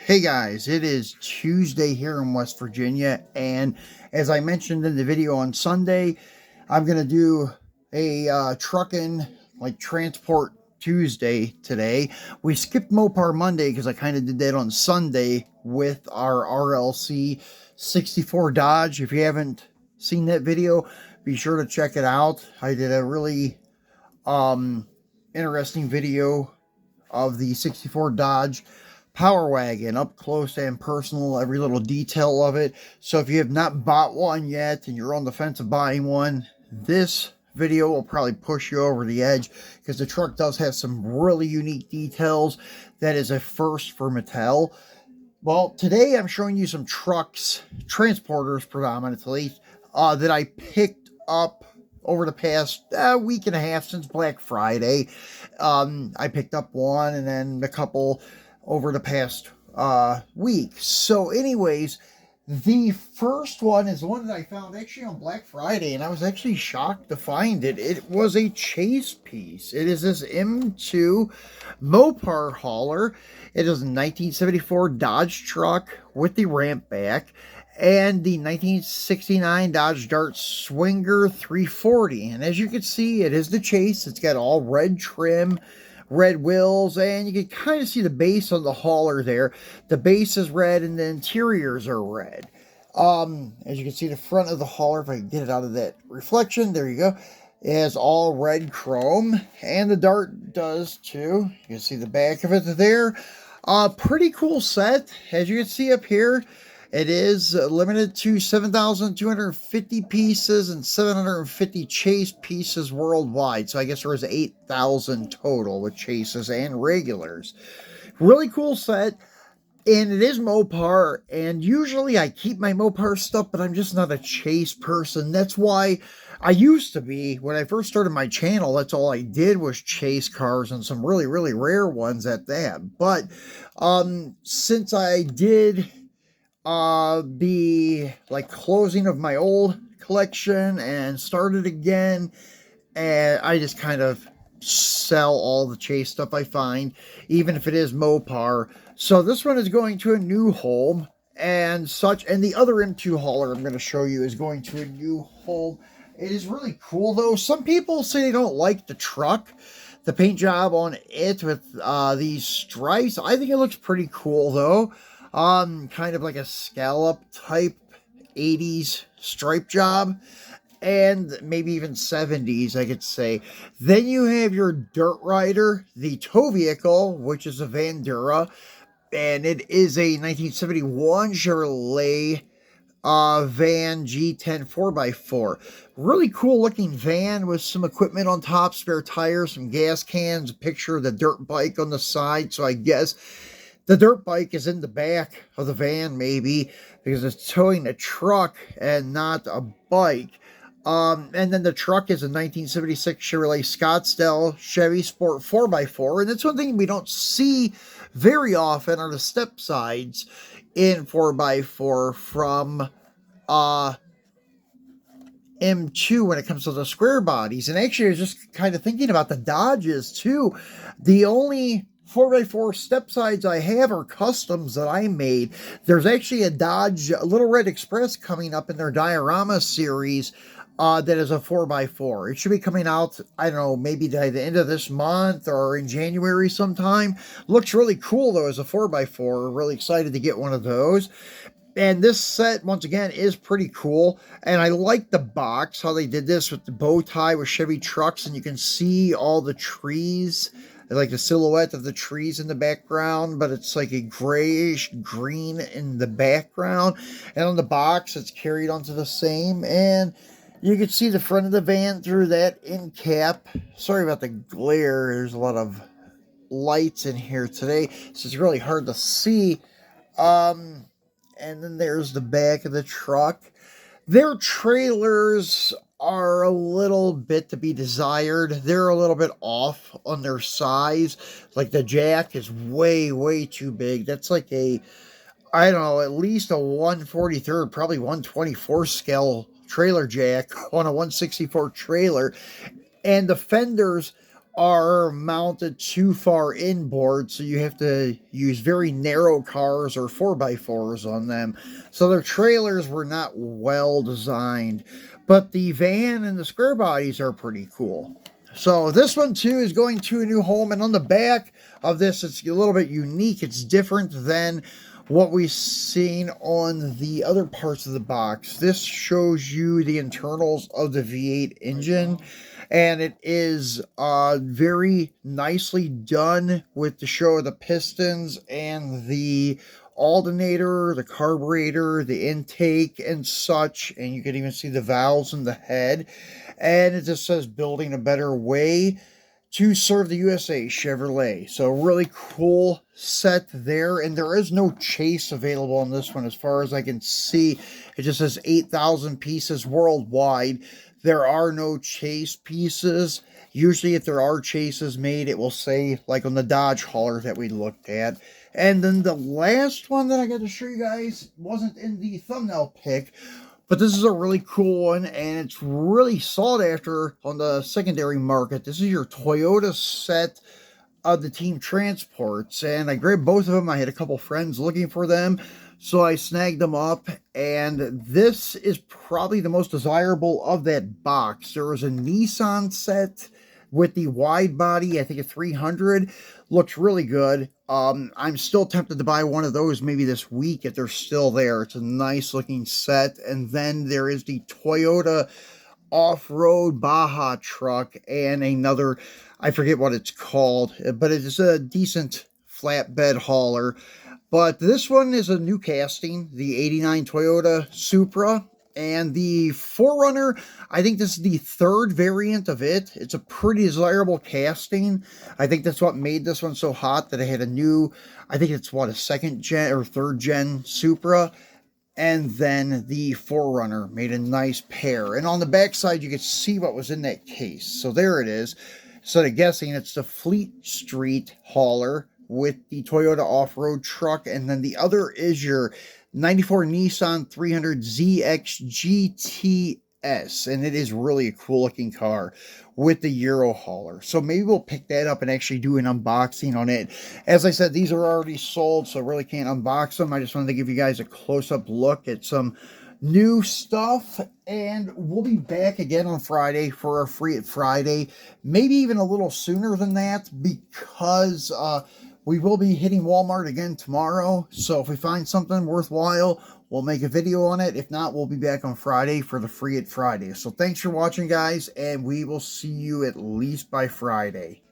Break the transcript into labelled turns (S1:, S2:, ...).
S1: Hey guys, it is Tuesday here in West Virginia, and as I mentioned in the video on Sunday, I'm gonna do a trucking like transport Tuesday today. We skipped Mopar Monday because I kind of did that on Sunday with our RLC 64 Dodge. If you haven't seen that video, be sure to check it out. I did a really interesting video of the 64 Dodge Power Wagon up close and personal, every little detail of it. So if you have not bought one yet and you're on the fence of buying one, this video will probably push you over the edge because the truck does have some really unique details. That is a first for Mattel. Well, today I'm showing you some trucks, transporters predominantly, that I picked up over the past week and a half since Black Friday. I picked up one and then a couple over the past week. So anyways, the first one is one that I found actually on Black Friday, and I was actually shocked to find it. It was a chase piece. It is this M2 Mopar hauler. It is a 1974 Dodge truck with the ramp back and the 1969 Dodge Dart Swinger 340. And as you can see, it is the chase. It's got all red trim, red wheels, and you can kind of see the base on the hauler there. The base is red and the interiors are red. As you can see, the front of the hauler, if I can get it out of that reflection, there you go, is all red chrome, and the Dart does too. You can see the back of it there. Pretty cool set. As you can see up here, it is limited to 7,250 pieces and 750 chase pieces worldwide. So I guess there was 8,000 total with chases and regulars. Really cool set. And it is Mopar. And usually I keep my Mopar stuff, but I'm just not a chase person. That's why I used to be. When I first started my channel, that's all I did was chase cars, and some really, really rare ones at that. But since I did the like closing of my old collection and started again, and I just kind of sell all the chase stuff I find, even if it is Mopar. So this one is going to a new home and such, and the other M2 hauler I'm going to show you is going to a new home. It is really cool though. Some people say they don't like the truck, the paint job on it with these stripes. I think it looks pretty cool though. Kind of like a scallop type 80s stripe job, and maybe even 70s, I could say. Then you have your Dirt Rider, the tow vehicle, which is a Vandura, and it is a 1971 Chevrolet van G10 4x4. Really cool looking van with some equipment on top, spare tires, some gas cans, a picture of the dirt bike on the side. So I guess the dirt bike is in the back of the van, maybe, because it's towing a truck and not a bike. And then the truck is a 1976 Chevrolet Scottsdale Chevy Sport 4x4. And that's one thing we don't see very often are the step sides in 4x4 from M2 when it comes to the square bodies. And actually, I was just kind of thinking about the Dodges too. The only 4x4 step sides I have are customs that I made. There's actually a Dodge Little Red Express coming up in their diorama series that is a 4x4. It should be coming out, I don't know, maybe by the end of this month or in January sometime. Looks really cool though as a 4x4. Really excited to get one of those. And this set, once again, is pretty cool. And I like the box, how they did this with the bow tie with Chevy trucks. And you can see all the trees, like the silhouette of the trees in the background. But it's like a grayish green in the background. And on the box, it's carried onto the same. And you can see the front of the van through that end cap. Sorry about the glare. There's a lot of lights in here today, so it's really hard to see. And then there's the back of the truck. Their trailers are a little bit to be desired. They're a little bit off on their size. Like the jack is way, way too big. That's like a, I don't know, at least a 1/43, probably 1/24 scale trailer jack on a 1/64 trailer. And the fenders are mounted too far inboard, so you have to use very narrow cars or 4x4s on them. So their trailers were not well designed, but the van and the square bodies are pretty cool. So this one too is going to a new home, and on the back of this, it's a little bit unique. It's different than what we've seen on the other parts of the box. This shows you the internals of the V8 engine, and it is very nicely done with the show of the pistons and the alternator, the carburetor, the intake, and such. And you can even see the valves in the head. And it just says building a better way to serve the USA Chevrolet. So really cool set there, and there is no chase available on this one as far as I can see. It just says 8,000 pieces worldwide. There are no chase pieces. Usually if there are chases made, it will say like on the Dodge hauler that we looked at. And then the last one that I got to show you guys wasn't in the thumbnail pick, but this is a really cool one, and it's really sought after on the secondary market. This is your Toyota set of the team transports, and I grabbed both of them. I had a couple friends looking for them, so I snagged them up, and this is probably the most desirable of that box. There was a Nissan set with the wide body, I think a 300, looks really good. I'm still tempted to buy one of those maybe this week if they're still there. It's a nice looking set. And then there is the Toyota off-road Baja truck and another, I forget what it's called, but it's a decent flatbed hauler. But this one is a new casting, the 89 Toyota Supra. And the 4Runner, I think this is the third variant of it. It's a pretty desirable casting. I think that's what made this one so hot, that it had a new, I think it's what, a second gen or third gen Supra. And then the 4Runner made a nice pair. And on the back side, you can see what was in that case. So there it is. Instead of guessing, it's the Fleet Street hauler with the Toyota off-road truck. And then the other is your 94 Nissan 300ZX GTS. And it is really a cool looking car with the Euro hauler. So maybe we'll pick that up and actually do an unboxing on it. As I said, these are already sold, so I really can't unbox them. I just wanted to give you guys a close-up look at some new stuff, and we'll be back again on Friday for our Free It Friday, maybe even a little sooner than that, because we will be hitting Walmart again tomorrow. So if we find something worthwhile, we'll make a video on it. If not, we'll be back on Friday for the Free It Friday. So thanks for watching, guys, and we will see you at least by Friday.